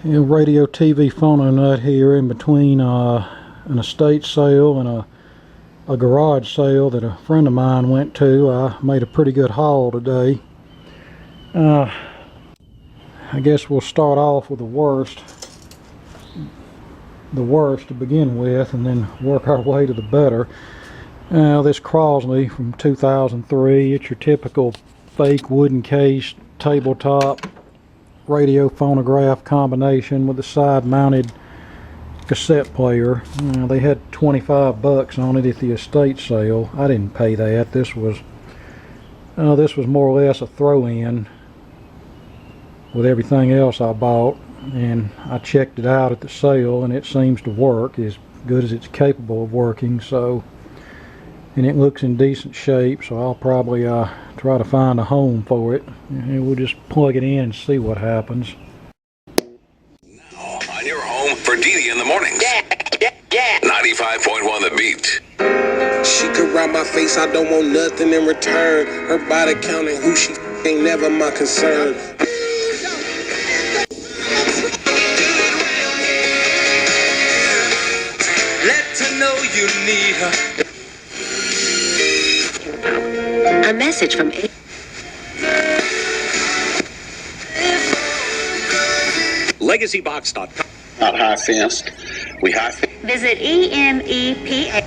Radio TV phono nut here in between an estate sale and a garage sale that a friend of mine went to. I made a pretty good haul today. I guess we'll start off with the worst to begin with, and then work our way to the better. This Crosley from 2003, it's your typical fake wooden case tabletop radio phonograph combination with a side mounted cassette player. They had 25 bucks on it at the estate sale. I didn't pay that. This was more or less a throw-in with everything else I bought, and I checked it out at the sale and it seems to work as good as it's capable of working. So, and it looks in decent shape, so I'll probably try to find a home for it, and we'll just plug it in and see what happens. Now on your home for Dee in the mornings. Yeah. 95.1 The Beat. She could rub my face, I don't want nothing in return. Her body counting who she ain't never my concern. Let her know you need her. A message from LegacyBox.com. Not high fence. We high fence. Visit EMEPA.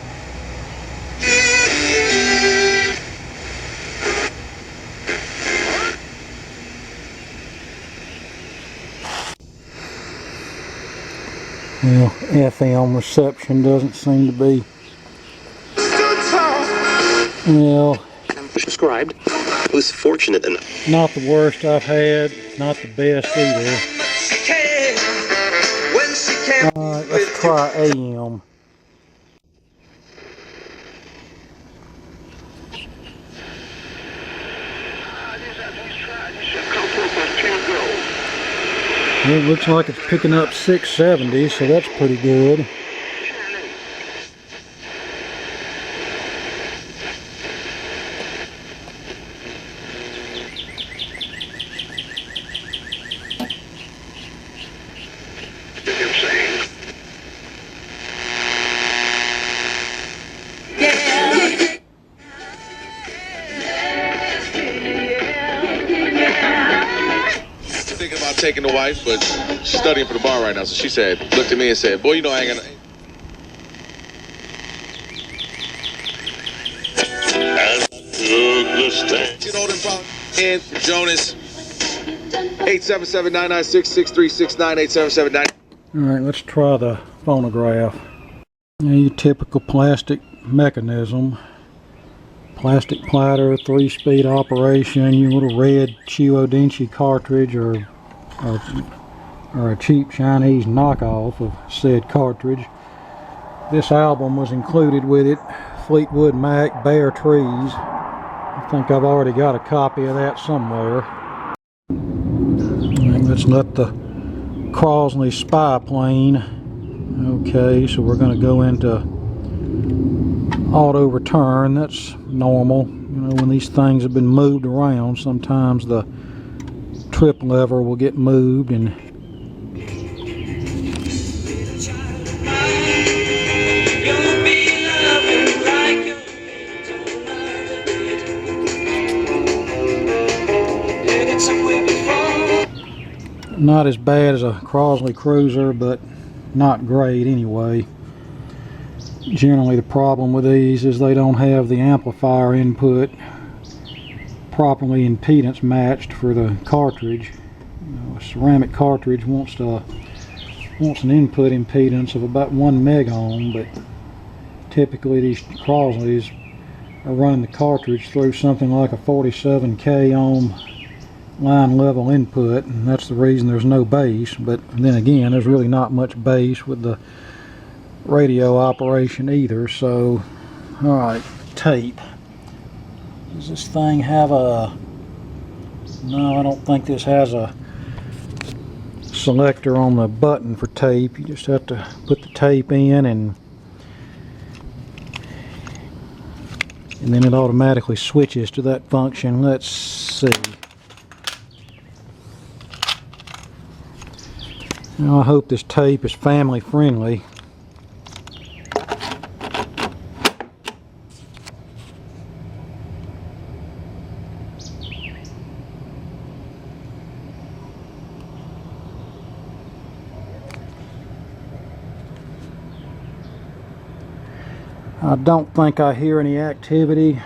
Well, FM reception doesn't seem to be, well, Subscribed. Was fortunate enough. not the worst I've had, not the best either. Alright, let's try AM. It looks like it's picking up 670, so that's pretty good. Thinking about taking the wife, but she's studying for the bar right now. So she said, looked at me and said, "Boy, you know I ain't gonna." You know them problems. And Jonas, 877-996-6369, 877-9. Alright, let's try the phonograph. Your typical plastic mechanism. Plastic platter, 3-speed operation, your little red Chiodinci cartridge or a cheap Chinese knockoff of said cartridge. This album was included with it, Fleetwood Mac, Bare Trees. I think I've already got a copy of that somewhere. And that's not the Crosley spy plane. Okay, so we're going to go into auto return. That's normal. You know, when these things have been moved around, sometimes the trip lever will get moved, and not as bad as a Crosley Cruiser, but not great anyway. Generally the problem with these is they don't have the amplifier input properly impedance matched for the cartridge. You know, a ceramic cartridge wants an input impedance of about 1 megohm, but typically these Crosleys are running the cartridge through something like a 47k ohm line level input, and that's the reason there's no bass. But then again, there's really not much bass with the radio operation either. So, alright, tape. Does this thing have a... No, I don't think this has a selector on the button for tape. You just have to put the tape in, and then it automatically switches to that function. Let's see. Now, I hope this tape is family friendly. I don't think I hear any activity,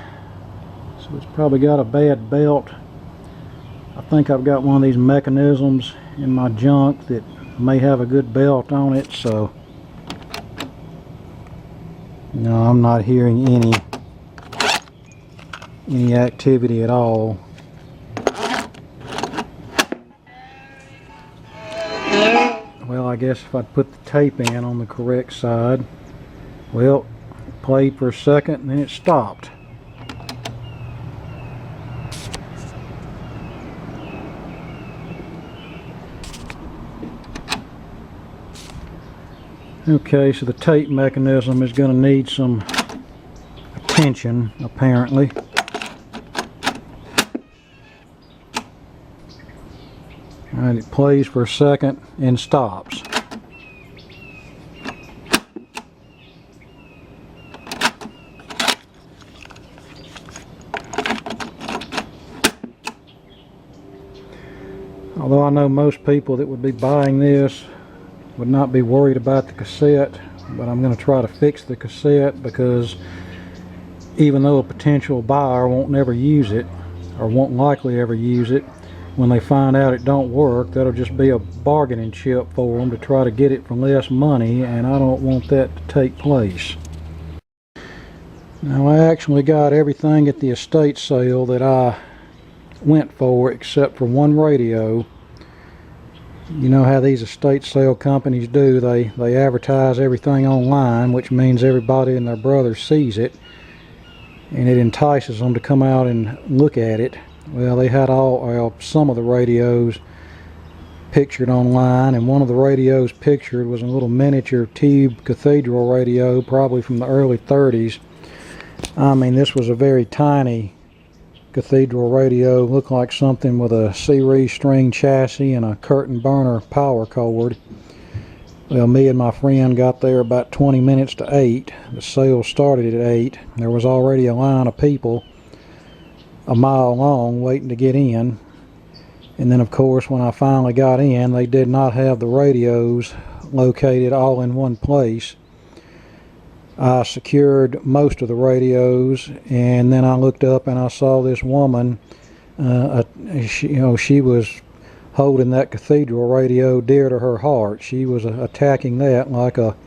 so it's probably got a bad belt. I think I've got one of these mechanisms in my junk that may have a good belt on it, so no, I'm not hearing any activity at all. Well, I guess if I put the tape in on the correct side, well, it played for a second and then it stopped. Okay, so the tape mechanism is going to need some attention, apparently. Alright, it plays for a second and stops. Although I know most people that would be buying this would not be worried about the cassette, but I'm going to try to fix the cassette, because even though a potential buyer won't never use it, or won't likely ever use it, when they find out it don't work, that'll just be a bargaining chip for them to try to get it for less money, and I don't want that to take place. Now, I actually got everything at the estate sale that I went for except for one radio. You know how these estate sale companies do, they advertise everything online, which means everybody and their brother sees it, and it entices them to come out and look at it. Well, they had some of the radios pictured online, and one of the radios pictured was a little miniature tube Cathedral radio, probably from the early 30s. I mean, this was a very tiny Cathedral radio, looked like something with a series string chassis and a curtain burner power cord. Well, me and my friend got there about 20 minutes to 8. The sale started at 8. There was already a line of people a mile long waiting to get in. And then, of course, when I finally got in, they did not have the radios located all in one place. I secured most of the radios, and then I looked up and I saw this woman. She was holding that Cathedral radio dear to her heart. She was attacking that like a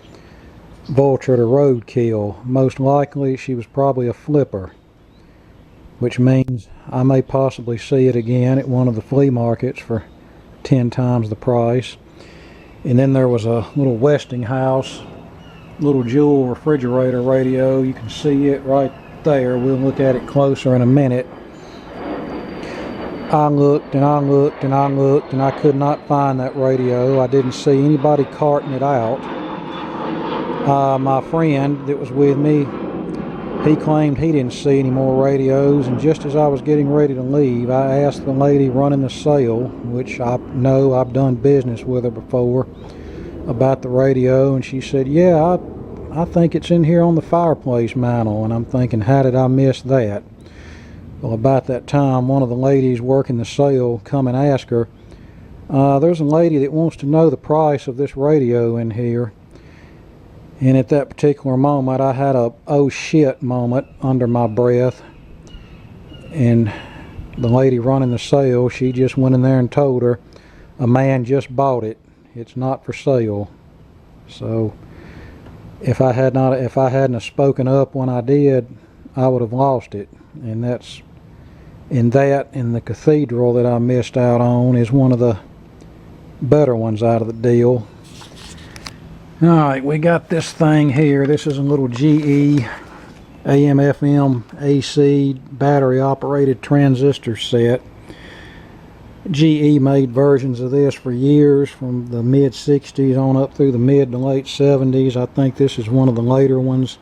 vulture to roadkill. Most likely, she was probably a flipper, which means I may possibly see it again at one of the flea markets for 10 times the price. And then there was a little Westinghouse little Jewel refrigerator radio. You can see it right there. We'll look at it closer in a minute. I looked and I looked and I looked, and I could not find that radio. I didn't see anybody carting it out. My friend that was with me, he claimed he didn't see any more radios, and just as I was getting ready to leave, I asked the lady running the sale, which I know I've done business with her before, about the radio, and she said, yeah, I think it's in here on the fireplace mantle. And I'm thinking, how did I miss that? Well, about that time, one of the ladies working the sale come and ask her, there's a lady that wants to know the price of this radio in here. And at that particular moment, I had a oh shit moment under my breath, and the lady running the sale, she just went in there and told her, a man just bought it. It's not for sale. So if I hadn't have spoken up when I did, I would have lost it. And that's in the Cathedral that I missed out on is one of the better ones out of the deal. Alright, we got this thing here. This is a little GE AM FM AC battery operated transistor set. GE made versions of this for years, from the mid 60s on up through the mid to late 70s. I think this is one of the later ones.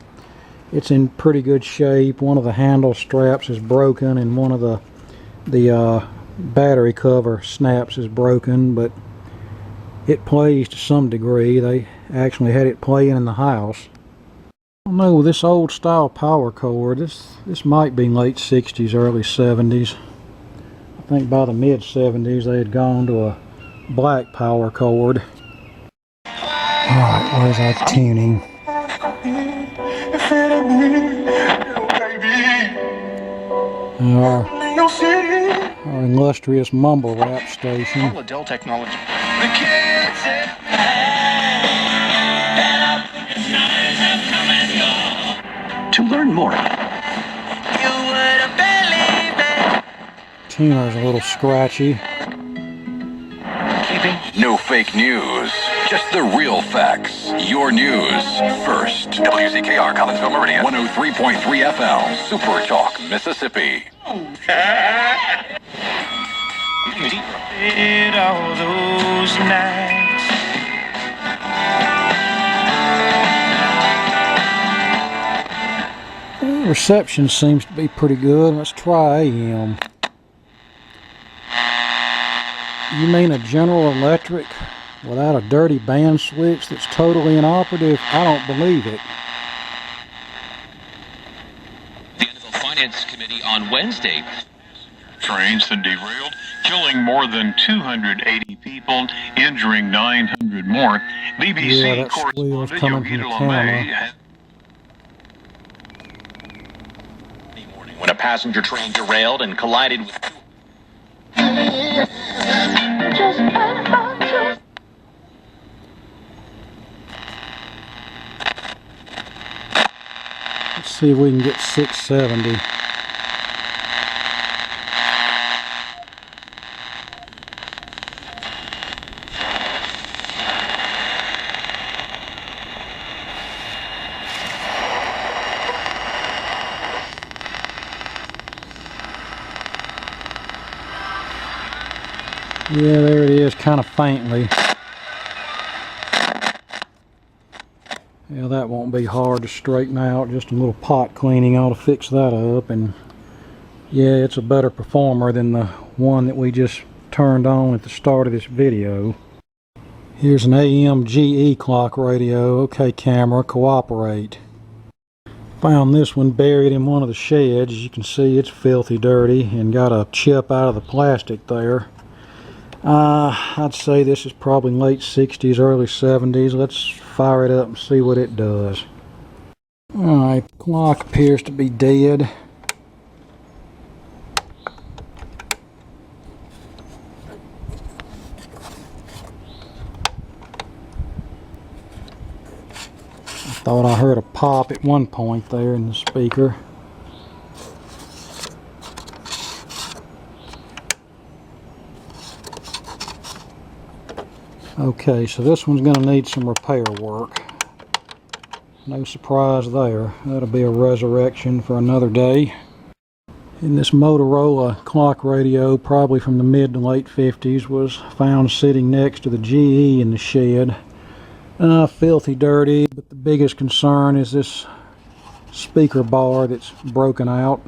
It's in pretty good shape. One of the handle straps is broken, and one of the battery cover snaps is broken, but it plays to some degree. They actually had it playing in the house. I don't know, with this old style power cord, this might be late 60s, early 70s. I think by the mid 70s they had gone to a black power cord. Alright, where's our tuning? Our illustrious mumble rap station. Technology. To learn more, Tuner's a little scratchy. No fake news, just the real facts. Your news first. WCKR Collinsville Meridian, 103.3 FM, Super Talk, Mississippi. All those nights. Reception seems to be pretty good. Let's try AM. You mean a General Electric without a dirty band switch that's totally inoperative? I don't believe it. The NFL Finance Committee on Wednesday. Trains that derailed, killing more than 280 people, injuring 900 more. BBC correspondent Yogi Lamay. When a passenger train derailed and collided with... Let's see if we can get 670. Yeah, there it is, kind of faintly. Yeah, that won't be hard to straighten out. Just a little pot cleaning ought to fix that up. And yeah, it's a better performer than the one that we just turned on at the start of this video. Here's an AM GE clock radio. Okay, camera, cooperate. Found this one buried in one of the sheds. As you can see, it's filthy dirty and got a chip out of the plastic there. I'd say this is probably late 60s, early 70s. Let's fire it up and see what it does. Alright, the clock appears to be dead. I thought I heard a pop at one point there in the speaker. Okay, so this one's going to need some repair work. No surprise there. That'll be a resurrection for another day. And this Motorola clock radio, probably from the mid to late 50s, was found sitting next to the GE in the shed. Filthy dirty, but the biggest concern is this speaker bar that's broken out.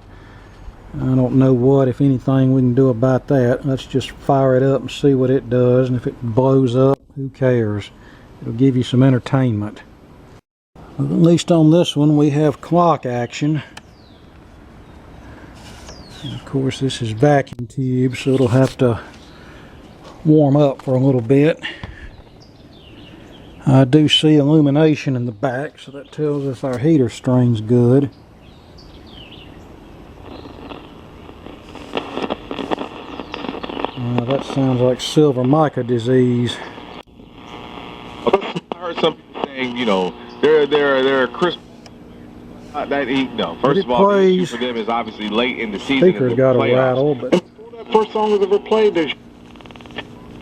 I don't know what, if anything, we can do about that. Let's just fire it up and see what it does, and if it blows up, who cares? It'll give you some entertainment. But at least on this one we have clock action. And of course this is vacuum tube, so it'll have to warm up for a little bit. I do see illumination in the back, so that tells us our heater string's good. That sounds like silver mica disease. I heard some people saying, you know, they're crisp. No, first of all, the issue for them is obviously late in the season. Speaker's got a rattle, but that first song was ever played.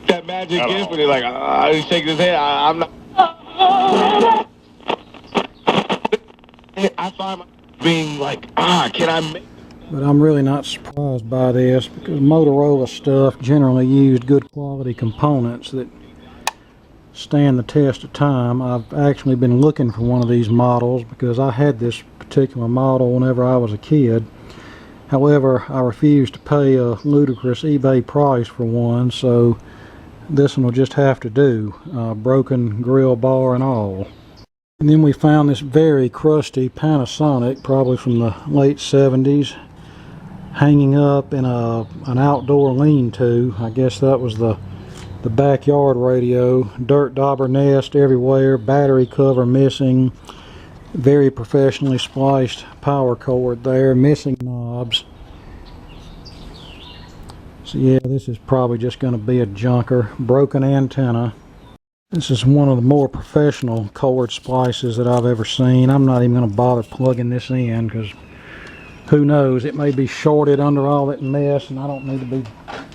That magic gift, and they're like, he's shaking his head. I'm not. I find myself being like, can I make? But I'm really not surprised by this, because Motorola stuff generally used good quality components that stand the test of time. I've actually been looking for one of these models because I had this particular model whenever I was a kid. However, I refused to pay a ludicrous eBay price for one, so this one will just have to do, broken grill bar and all. And then we found this very crusty Panasonic, probably from the late 70s, hanging up in an outdoor lean-to. I guess that was the backyard radio. Dirt dauber nest everywhere, battery cover missing, very professionally spliced power cord there, missing knobs. So yeah, this is probably just going to be a junker. Broken antenna. This is one of the more professional cord splices that I've ever seen. I'm not even going to bother plugging this in because who knows, it may be shorted under all that mess and I don't need to be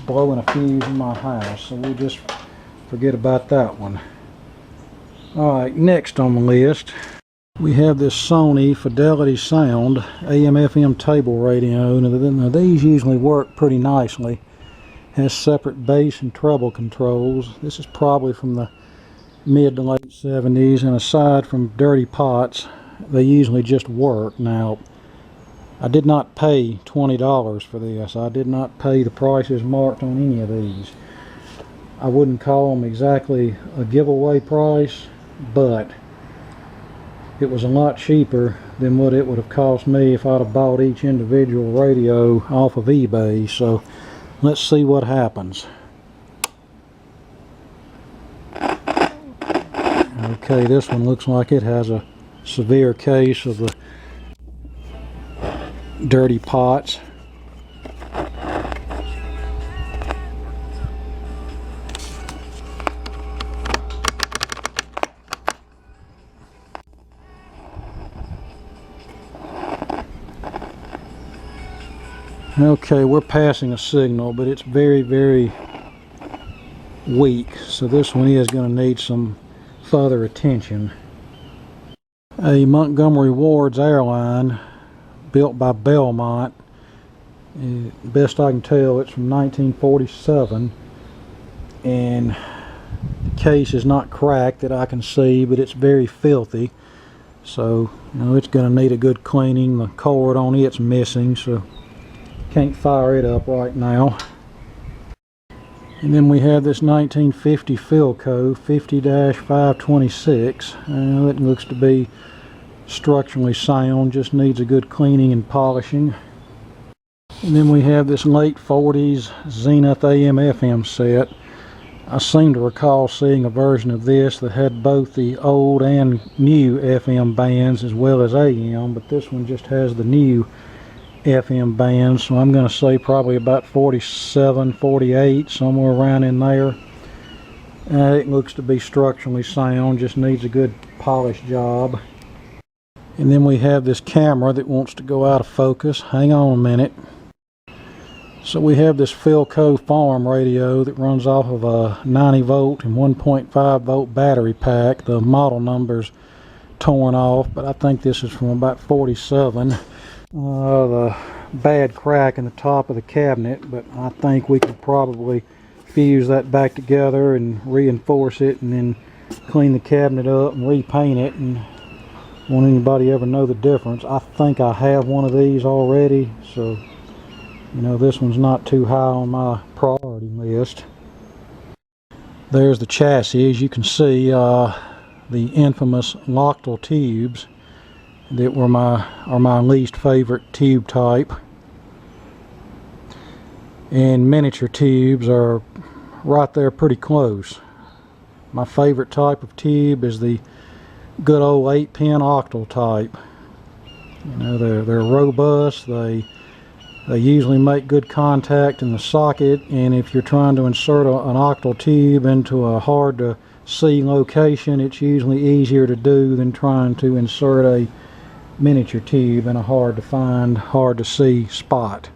blowing a fuse in my house. So we'll just forget about that one. Alright, next on the list we have this Sony Fidelity Sound AM/FM table radio. Now these usually work pretty nicely. Has separate bass and treble controls. This is probably from the mid to late 70s, and aside from dirty pots, they usually just work. Now, I did not pay $20 for this. I did not pay the prices marked on any of these. I wouldn't call them exactly a giveaway price, but it was a lot cheaper than what it would have cost me if I'd have bought each individual radio off of eBay. So let's see what happens. Okay, this one looks like it has a severe case of the dirty pots. Okay, we're passing a signal, but it's very, very weak, so this one is going to need some further attention. A Montgomery Ward's airline built by Belmont. Best I can tell, it's from 1947, and the case is not cracked that I can see, but it's very filthy, so you know it's going to need a good cleaning. The cord on it's missing, so can't fire it up right now. And then we have this 1950 Philco 50-526. It looks to be structurally sound, just needs a good cleaning and polishing. And then we have this late 40s Zenith AM/FM set. I seem to recall seeing a version of this that had both the old and new FM bands as well as AM, but this one just has the new FM bands, so I'm going to say probably about 47, 48, somewhere around in there. It looks to be structurally sound, just needs a good polish job. And then we have this camera that wants to go out of focus. Hang on a minute. So we have this Philco farm radio that runs off of a 90 volt and 1.5 volt battery pack. The model number's torn off, but I think this is from about 47. The bad crack in the top of the cabinet, but I think we could probably fuse that back together and reinforce it and then clean the cabinet up and repaint it, and won't anybody ever know the difference. I think I have one of these already, so you know this one's not too high on my priority list. There's the chassis. As you can see, the infamous Loctite tubes that are my least favorite tube type, and miniature tubes are right there pretty close. My favorite type of tube is the good old 8-pin octal type. You know, they're robust, they usually make good contact in the socket, and if you're trying to insert an octal tube into a hard to see location, it's usually easier to do than trying to insert a miniature tube in a hard to find, hard to see spot.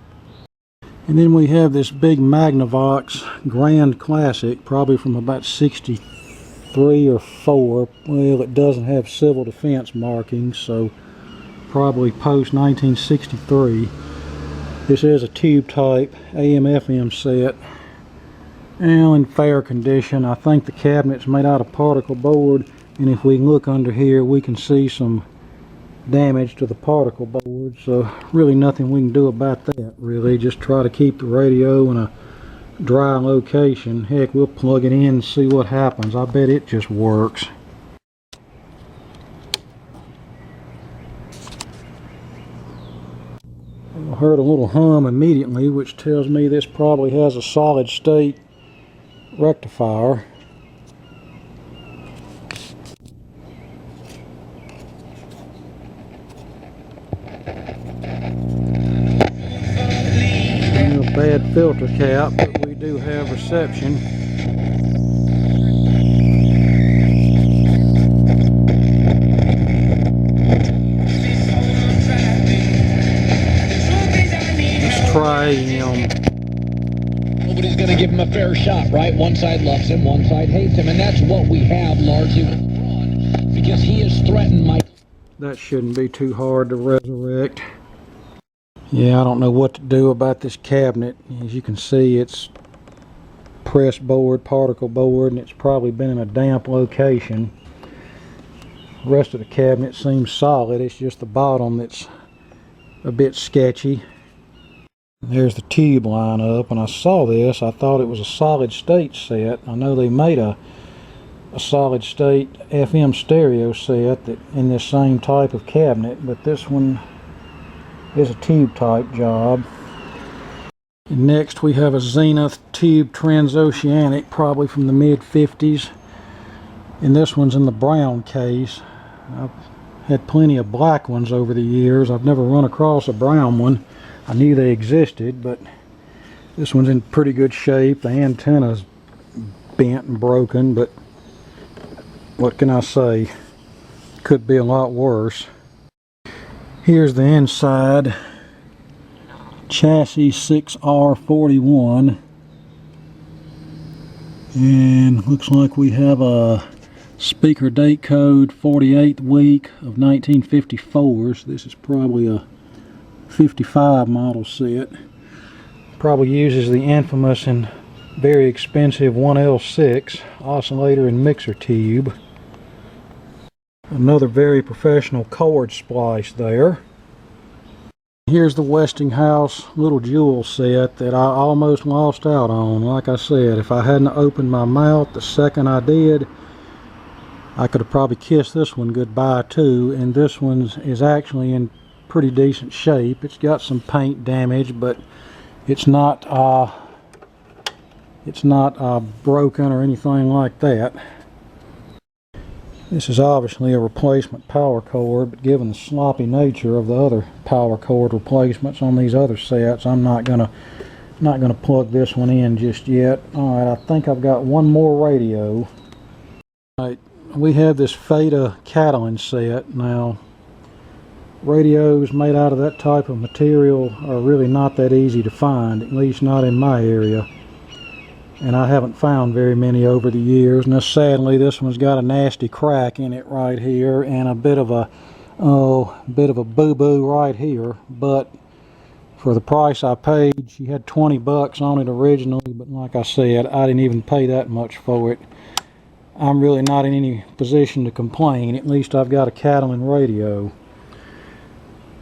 And then we have this big Magnavox Grand Classic, probably from about 63 or 4. Well, it doesn't have civil defense markings, so probably post 1963. This is a tube type AM/FM set. Well, in fair condition. I think the cabinet's made out of particle board, and if we look under here we can see some damage to the particle board, so really nothing we can do about that. Really just try to keep the radio in a dry location. Heck, we'll plug it in and see what happens. I bet it just works. I heard a little hum immediately, which tells me this probably has a solid state rectifier. Bad filter cap, but we do have reception. Let's try him. Nobody's going to give him a fair shot, right? One side loves him, one side hates him, and that's what we have largely with LeBron, because he has threatened Mike. That shouldn't be too hard to resurrect. Yeah, I don't know what to do about this cabinet. As you can see, it's pressed board, particle board, and it's probably been in a damp location. The rest of the cabinet seems solid. It's just the bottom that's a bit sketchy. There's the tube line up. When I saw this, I thought it was a solid state set. I know they made a solid state FM stereo set that in this same type of cabinet, but this one is a tube type job. And next we have a Zenith tube transoceanic, probably from the mid-50s, and this one's in the brown case. I've had plenty of black ones over the years. I've never run across a brown one. I knew they existed, but this one's in pretty good shape. The antenna's bent and broken, but what can I say? Could be a lot worse. Here's the inside. Chassis 6R41, and looks like we have a speaker date code 48th week of 1954, so this is probably a 55 model set. Probably uses the infamous and very expensive 1L6 oscillator and mixer tube. Another very professional cord splice there. Here's the Westinghouse little jewel set that I almost lost out on. Like I said, if I hadn't opened my mouth the second I did, I could have probably kissed this one goodbye too. And this one is actually in pretty decent shape. It's got some paint damage, but it's not broken or anything like that. This is obviously a replacement power cord, but given the sloppy nature of the other power cord replacements on these other sets, I'm not gonna plug this one in just yet. Alright, I think I've got one more radio. Alright, we have this Feta Catalin set. Now, radios made out of that type of material are really not that easy to find, at least not in my area. And I haven't found very many over the years. Now sadly, this one's got a nasty crack in it right here, and a bit of a boo-boo right here. But for the price I paid, she had 20 bucks on it originally, but like I said, I didn't even pay that much for it. I'm really not in any position to complain. At least I've got a Catalin radio.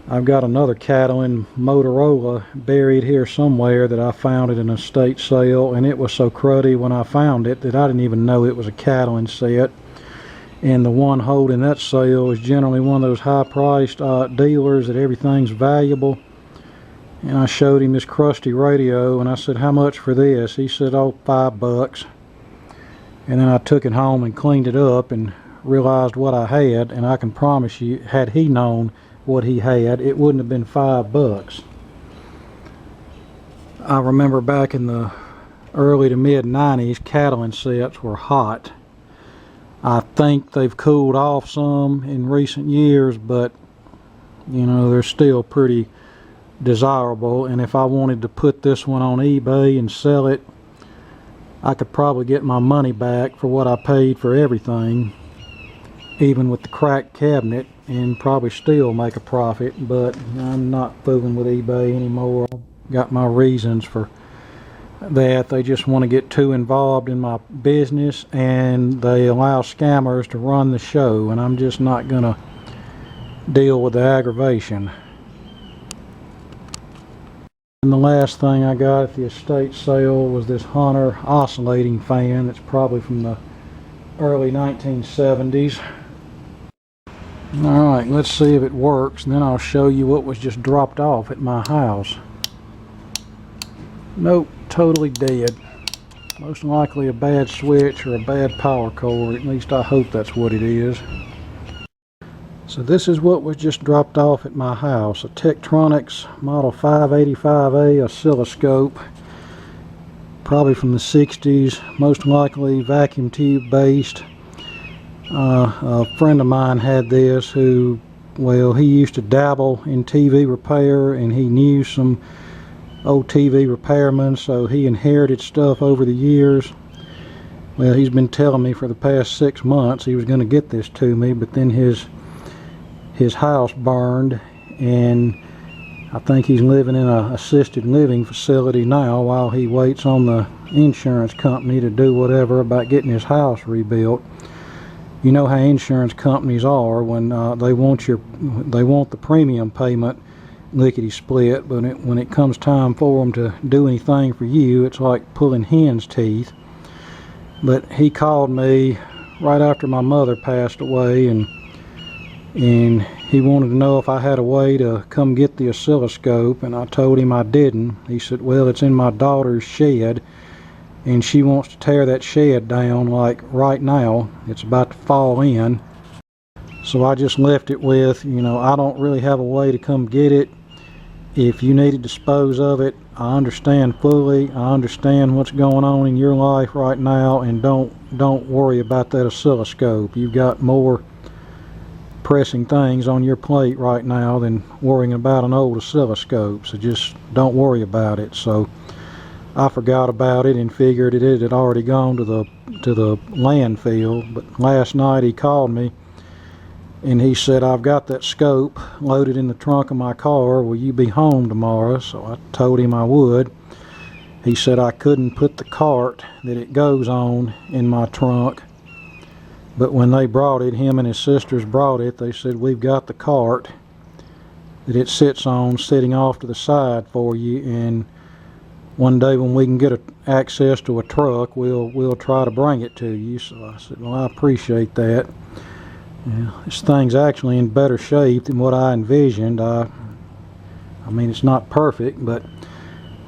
I've got another Catalin Motorola buried here somewhere that I found at an estate sale, and it was so cruddy when I found it that I didn't even know it was a Catalin set. And the one holding that sale is generally one of those high-priced dealers that everything's valuable. And I showed him this crusty radio, and I said, "How much for this?" He said, "Oh, $5. And then I took it home and cleaned it up and realized what I had, and I can promise you, had he known what he had, it wouldn't have been $5. I remember back in the early to mid 90s, Catalin sets were hot. I think they've cooled off some in recent years, but you know, they're still pretty desirable. And if I wanted to put this one on eBay and sell it, I could probably get my money back for what I paid for everything, even with the cracked cabinet, and probably still make a profit. But I'm not fooling with eBay anymore. I've got my reasons for that. They just want to get too involved in my business, and they allow scammers to run the show, and I'm just not gonna deal with the aggravation. And the last thing I got at the estate sale was this Hunter oscillating fan. It's probably from the early 1970s. Alright, let's see if it works, and then I'll show you what was just dropped off at my house. Nope, totally dead. Most likely a bad switch or a bad power cord. At least I hope that's what it is. So this is what was just dropped off at my house. A Tektronix model 585A oscilloscope. Probably from the 60s. Most likely vacuum tube based. A friend of mine had this who, well, he used to dabble in TV repair, and he knew some old TV repairmen, so he inherited stuff over the years. Well, he's been telling me for the past 6 months he was going to get this to me, but then his house burned, and I think he's living in an assisted living facility now while he waits on the insurance company to do whatever about getting his house rebuilt. You know how insurance companies are when they want the premium payment lickety split, but when it comes time for them to do anything for you, it's like pulling hen's teeth. But he called me right after my mother passed away, and he wanted to know if I had a way to come get the oscilloscope, and I told him I didn't. He said, well, it's in my daughter's shed, and she wants to tear that shed down like right now. It's about to fall in. So I just left it with, you know, I don't really have a way to come get it. If you need to dispose of it, I understand fully. I understand what's going on in your life right now, and don't worry about that oscilloscope. You've got more pressing things on your plate right now than worrying about an old oscilloscope, so just don't worry about it. So I forgot about it and figured it had already gone to the landfill. But last night he called me and he said, I've got that scope loaded in the trunk of my car. Will you be home tomorrow? So I told him I would. He said I couldn't put the cart that it goes on in my trunk. But when they brought it, him and his sisters brought it, they said, we've got the cart that it sits on sitting off to the side for you, and one day when we can get access to a truck, we'll try to bring it to you. So I said, well, I appreciate that. Yeah, this thing's actually in better shape than what I envisioned. I mean, it's not perfect, but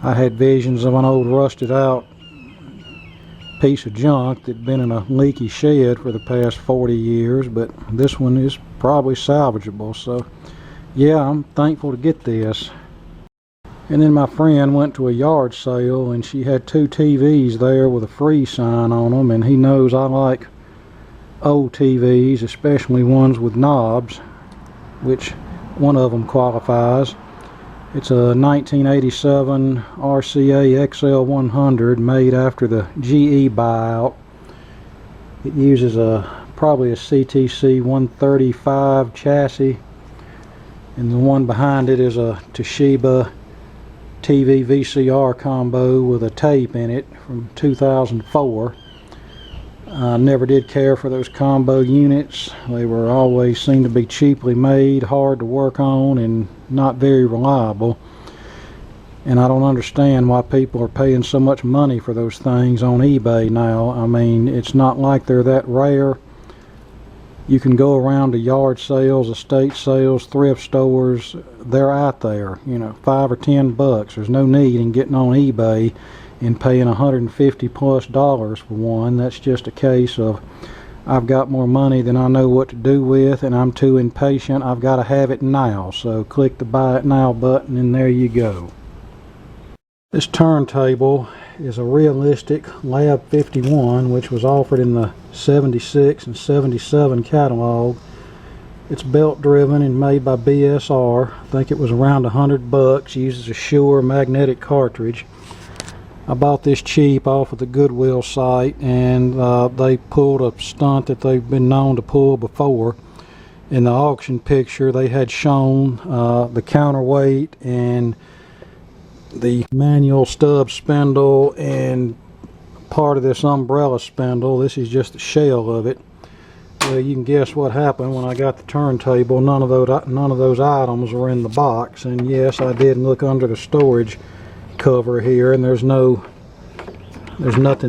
I had visions of an old rusted out piece of junk that'd been in a leaky shed for the past 40 years, but this one is probably salvageable. So yeah, I'm thankful to get this. And then my friend went to a yard sale, and she had 2 TVs there with a free sign on them, and he knows I like old TVs, especially ones with knobs, which one of them qualifies. It's a 1987 RCA XL100 made after the GE buyout. It uses probably a CTC 135 chassis, and the one behind it is a Toshiba TV VCR combo with a tape in it from 2004. I never did care for those combo units. They were always seemed to be cheaply made, hard to work on, and not very reliable. And I don't understand why people are paying so much money for those things on eBay now. I mean, it's not like they're that rare. You can go around to yard sales, estate sales, thrift stores. They're out there, you know, $5 or $10. There's no need in getting on eBay and paying $150+ for one. That's just a case of I've got more money than I know what to do with, and I'm too impatient. I've got to have it now. So click the buy it now button, and there you go. This turntable is a realistic Lab 51, which was offered in the 76 and 77 catalog. It's belt driven and made by BSR. I think it was around $100. Uses a Shure magnetic cartridge. I bought this cheap off of the Goodwill site, and they pulled a stunt that they've been known to pull before. In the auction picture, they had shown the counterweight and the manual stub spindle and part of this umbrella spindle. This is just the shell of it. Well, you can guess what happened when I got the turntable. None of those items were in the box, and yes, I did look under the storage cover here, and there's nothing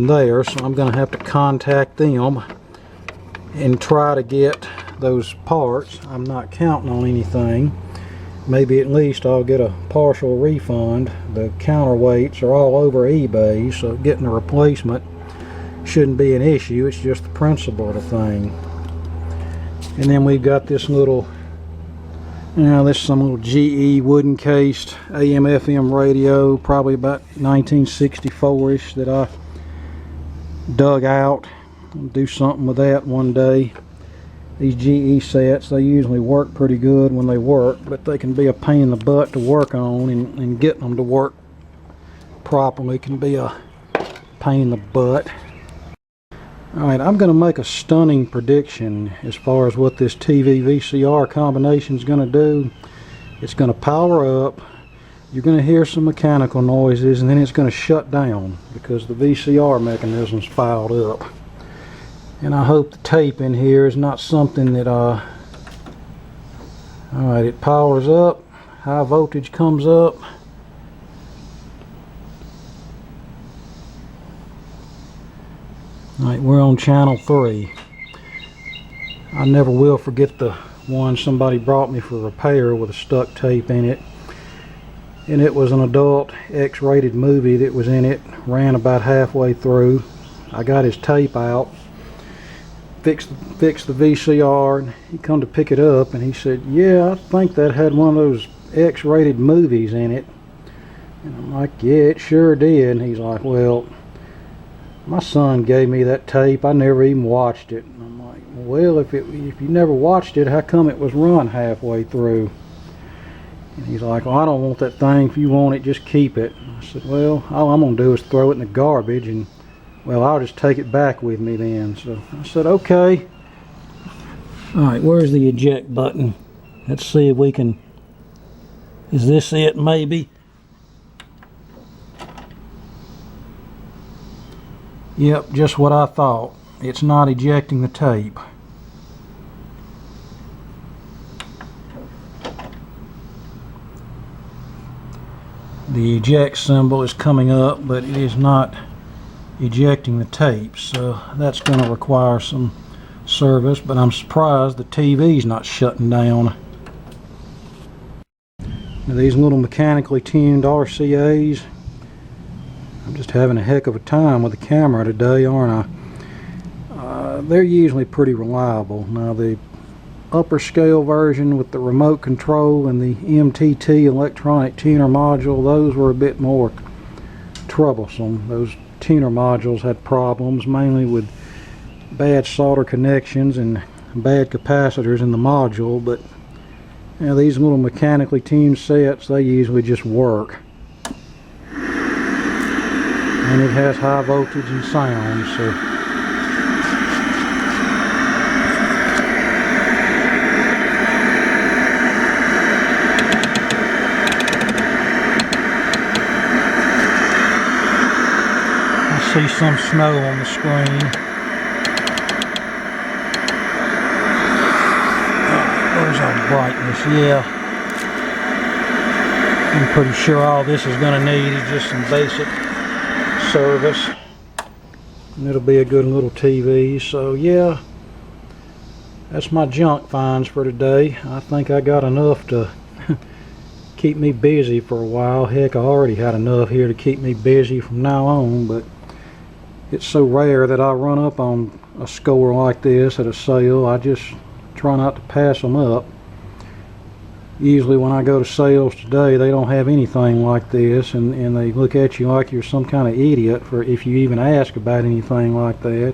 there, so I'm going to have to contact them and try to get those parts. I'm not counting on anything. Maybe at least I'll get a partial refund. The counterweights are all over eBay, so getting a replacement shouldn't be an issue. It's just the principle of the thing. And then we've got this little, this is some little GE wooden cased AM FM radio, probably about 1964ish, that I dug out. I'll do something with that one day. These GE sets, they usually work pretty good when they work, but they can be a pain in the butt to work on, and getting them to work properly can be a pain in the butt. Alright, I'm going to make a stunning prediction as far as what this TV VCR combination is going to do. It's going to power up, you're going to hear some mechanical noises, and then it's going to shut down because the VCR mechanism's fouled up. And I hope the tape in here is not something that alright, it powers up, high voltage comes up. Alright, we're on channel 3. I never will forget the one somebody brought me for repair with a stuck tape in it. And it was an adult X-rated movie that was in it. Ran about halfway through. I got his tape out, fixed the VCR, and he come to pick it up and he said, yeah, I think that had one of those X-rated movies in it. And I'm like, yeah, it sure did. And he's like, well, my son gave me that tape, I never even watched it. And I'm like, well, if you never watched it, how come it was run halfway through? And he's like, well, I don't want that thing. If you want it, just keep it. I said, well, all I'm going to do is throw it in the garbage, and, well, I'll just take it back with me then. So I said, okay. Alright, where's the eject button? Let's see if we can... Is this it, maybe? Yep, just what I thought. It's not ejecting the tape. The eject symbol is coming up, but it is not ejecting the tape, so that's going to require some service, but I'm surprised the TV's not shutting down. Now, these little mechanically tuned RCAs, I'm just having a heck of a time with the camera today, aren't I? They're usually pretty reliable. Now, the upper scale version with the remote control and the MTT electronic tuner module, those were a bit more troublesome. Those tuner modules had problems mainly with bad solder connections and bad capacitors in the module, but you know, these little mechanically tuned sets, they usually just work. And it has high voltage and sound, so I see some snow on the screen. Where's our brightness? Yeah. I'm pretty sure all this is going to need is just some basic service, and it'll be a good little TV. So yeah, that's my junk finds for today. I think I got enough to keep me busy for a while. Heck, I already had enough here to keep me busy from now on, but it's so rare that I run up on a score like this at a sale. I just try not to pass them up. Usually when I go to sales today, they don't have anything like this, and they look at you like you're some kind of idiot for if you even ask about anything like that.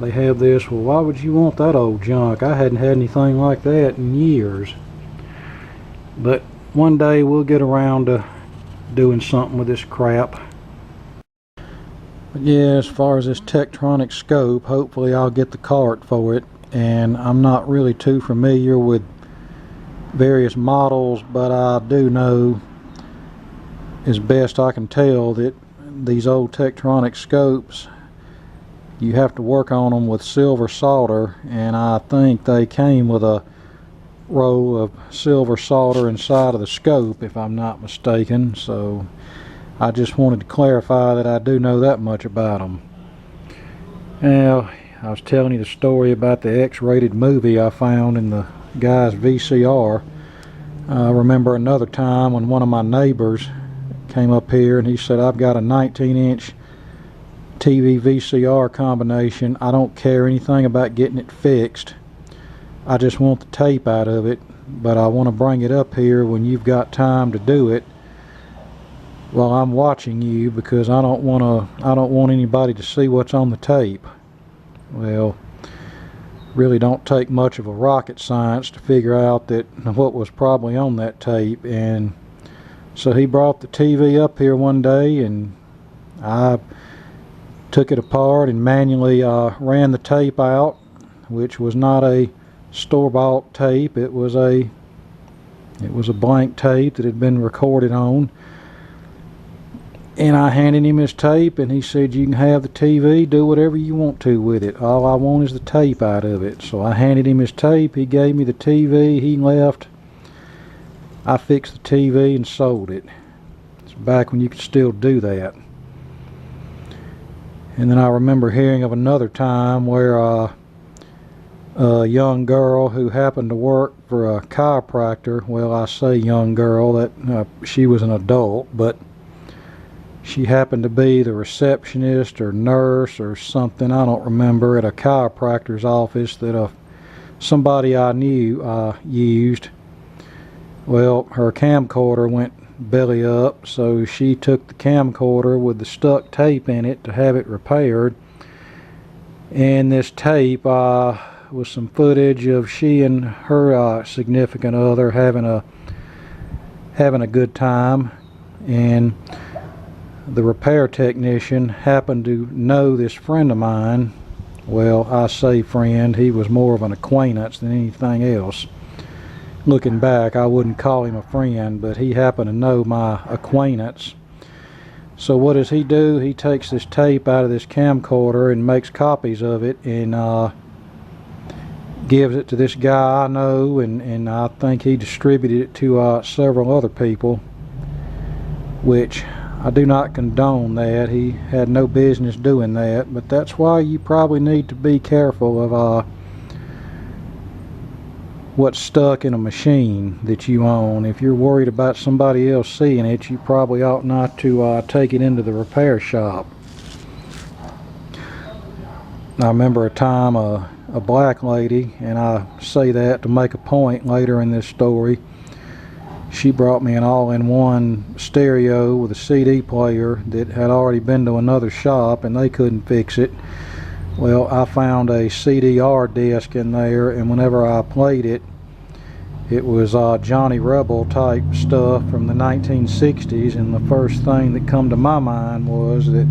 They have this, well, why would you want that old junk? I hadn't had anything like that in years. But one day we'll get around to doing something with this crap. But yeah, as far as this Tektronix scope, hopefully I'll get the cart for it. And I'm not really too familiar with various models, but I do know, as best I can tell, that these old Tektronix scopes, you have to work on them with silver solder, and I think they came with a roll of silver solder inside of the scope, if I'm not mistaken. So I just wanted to clarify that I do know that much about them. Now, I was telling you the story about the X-rated movie I found in the guy's VCR. I remember another time when one of my neighbors came up here and he said, I've got a 19-inch TV VCR combination. I don't care anything about getting it fixed. I just want the tape out of it, but I want to bring it up here when you've got time to do it while I'm watching you, because I don't want anybody to see what's on the tape. Well, really don't take much of a rocket science to figure out that what was probably on that tape. And so he brought the TV up here one day, and I took it apart and manually ran the tape out, which was not a store-bought tape. It was a blank tape that had been recorded on. And I handed him his tape, and he said, you can have the TV, do whatever you want to with it. All I want is the tape out of it. So I handed him his tape, he gave me the TV, he left. I fixed the TV and sold it. It's back when you could still do that. And then I remember hearing of another time where a young girl who happened to work for a chiropractor, well, I say young girl, that she was an adult, but she happened to be the receptionist or nurse or something, I don't remember, at a chiropractor's office that somebody I knew used. Well, her camcorder went belly up, so she took the camcorder with the stuck tape in it to have it repaired. And this tape was some footage of she and her significant other having a good time. And the repair technician happened to know this friend of mine. Well, I say friend, he was more of an acquaintance than anything else. Looking back, I wouldn't call him a friend, but he happened to know my acquaintance. So what does he do? He takes this tape out of this camcorder and makes copies of it and gives it to this guy I know, and I think he distributed it to several other people, which I do not condone that. He had no business doing that, but that's why you probably need to be careful of what's stuck in a machine that you own. If you're worried about somebody else seeing it, you probably ought not to take it into the repair shop. I remember a time a black lady, and I say that to make a point later in this story, she brought me an all-in-one stereo with a CD player that had already been to another shop and they couldn't fix it. Well, I found a CDR disc in there, and whenever I played it, it was Johnny Rebel type stuff from the 1960s, and the first thing that come to my mind was that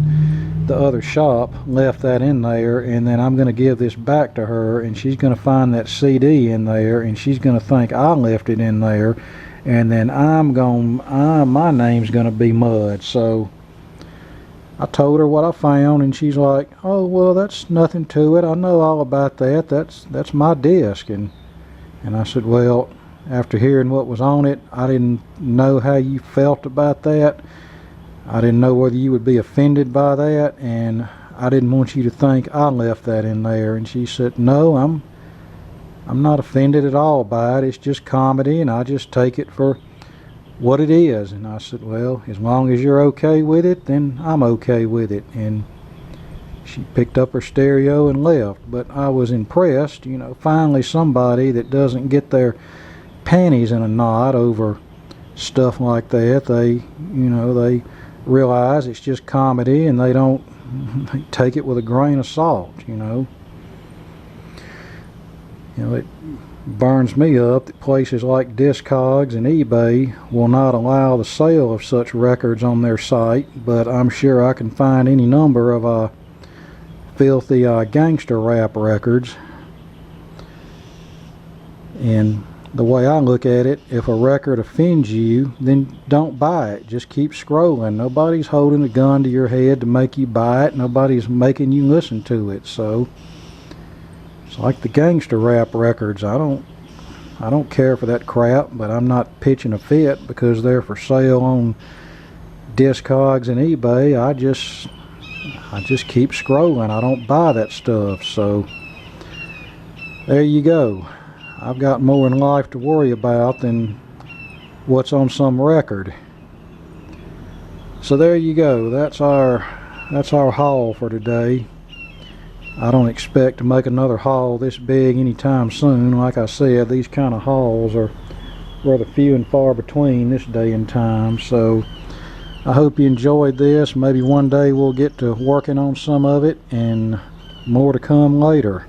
the other shop left that in there, and then I'm going to give this back to her, and she's going to find that CD in there, and she's going to think I left it in there, and then my name's going to be mud. So I told her what I found, and she's like, oh, well, that's nothing to it. I know all about that. That's my disc. And I said, well, after hearing what was on it, I didn't know how you felt about that. I didn't know whether you would be offended by that, and I didn't want you to think I left that in there. And she said, no, I'm not offended at all by it. It's just comedy, and I just take it for what it is. And I said, well, as long as you're okay with it, then I'm okay with it. And she picked up her stereo and left. But I was impressed, you know, finally somebody that doesn't get their panties in a knot over stuff like that. They realize it's just comedy, and they take it with a grain of salt, you know. You know, it burns me up that places like Discogs and eBay will not allow the sale of such records on their site, but I'm sure I can find any number of filthy gangster rap records. And the way I look at it, if a record offends you, then don't buy it. Just keep scrolling. Nobody's holding a gun to your head to make you buy it. Nobody's making you listen to it. So it's like the gangster rap records. I don't care for that crap, but I'm not pitching a fit because they're for sale on Discogs and eBay, I just keep scrolling. I don't buy that stuff. So there you go. I've got more in life to worry about than what's on some record. So there you go. That's our haul for today. I don't expect to make another haul this big anytime soon. Like I said, these kind of hauls are rather few and far between this day and time. So I hope you enjoyed this. Maybe one day we'll get to working on some of it, and more to come later.